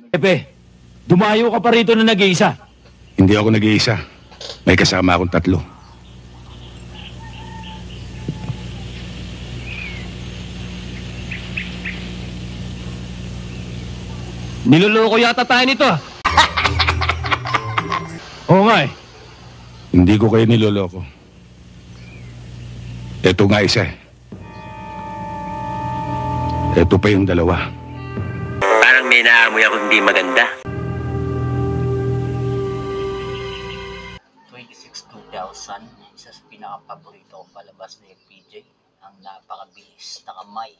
Epe, dumayo ka pa rito na nag-iisa. Hindi ako nag-iisa. May kasama akong 3. Niloloko yata tayo nito ah. Oo nga eh. Hindi ko kayo niloloko. Ito nga isa eh. Ito pa yung 2. Parang may naamoy ako hindi maganda. 26-2000, isa sa pinaka-paborito kong palabas ni PJ, ang napakabilis na kamay.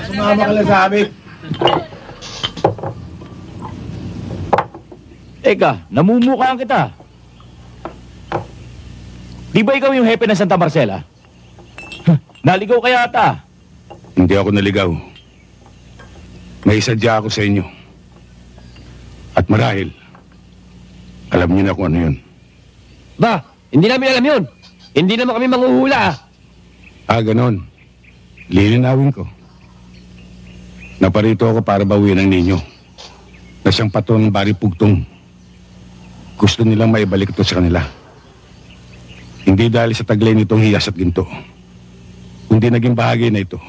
Sumama ka lang sa amin. Teka, namumukhaan kita. Di ba ikaw yung hepe ng Santa Marcela? Naligaw ka yata. Hindi ako naligaw. May sadya ako sa inyo. At marahil, alam niyo na kung ano yun. Ba, hindi namin alam yun. Hindi naman kami manghuhula ah. Ganon. Lilinawin ko. Naparito ako para bawian ang ninyo. Na siyang patron ng Bari Pugtong. Gusto nilang maibalik ito sa kanila. Hindi dahil sa taglay nitong hiyas at ginto. Kundi naging bahagi na ito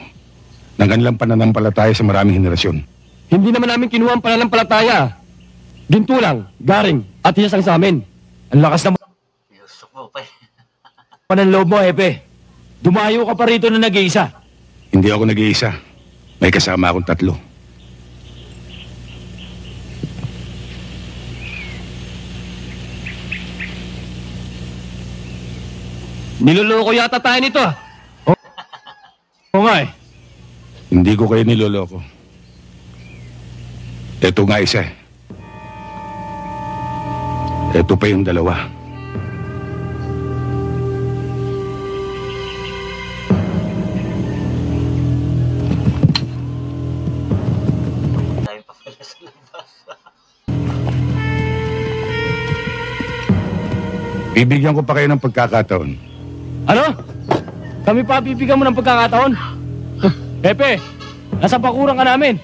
ng kanilang pananampalataya sa maraming henerasyon. Hindi naman namin kinuha ang pananampalataya. Ginto lang, garing, at hiyas ang sa amin. Ang lakas naman Yusok mo pa eh. ng loob mo, hepe. Dumayo ka pa rito na nag-iisa. Hindi ako nag-iisa. May kasama akong 3. Niloloko yata tayo nito ah. Oo nga eh. Hindi ko kayo niloloko. Ito nga isa eh. Ito pa yung 2. Tayo pa pala sa labas. Bibigyan ko pa kayo ng pagkakataon. Ano? Kami pa bibigyan mo ng pagkakataon? Hepe, nasa bakuran ka namin.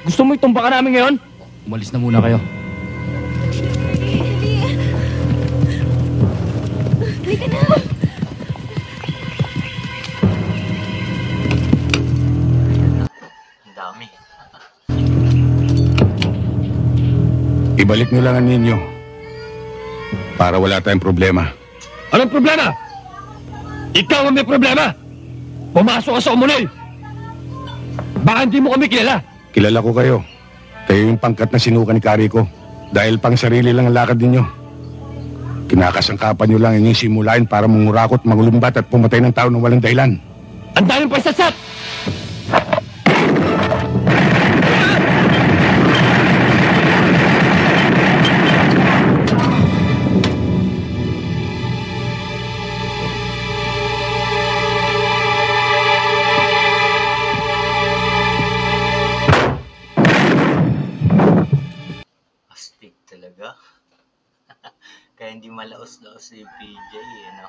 Gusto mo itumba ka namin ngayon? Umalis na muna kayo. Halika na! Ang dami. Ibalik niyo lang ang ninyo. Para wala tayong problema. Anong problema? Ikaw ang may problema! Pumasok ka sa umunay! Baka hindi mo kami kilala. Kilala ko kayo. Kayo yung pangkat na sinuka ni Kari ko. Dahil pang sarili lang ang lakad ninyo. Kinakasangkapan nyo lang inyong simulain para mangurakot, mangulumbat at pumatay ng tao ng walang dahilan. Ang daming pagsasat! Astig talaga. Kaya hindi malaos-laos si PJ, eh, no?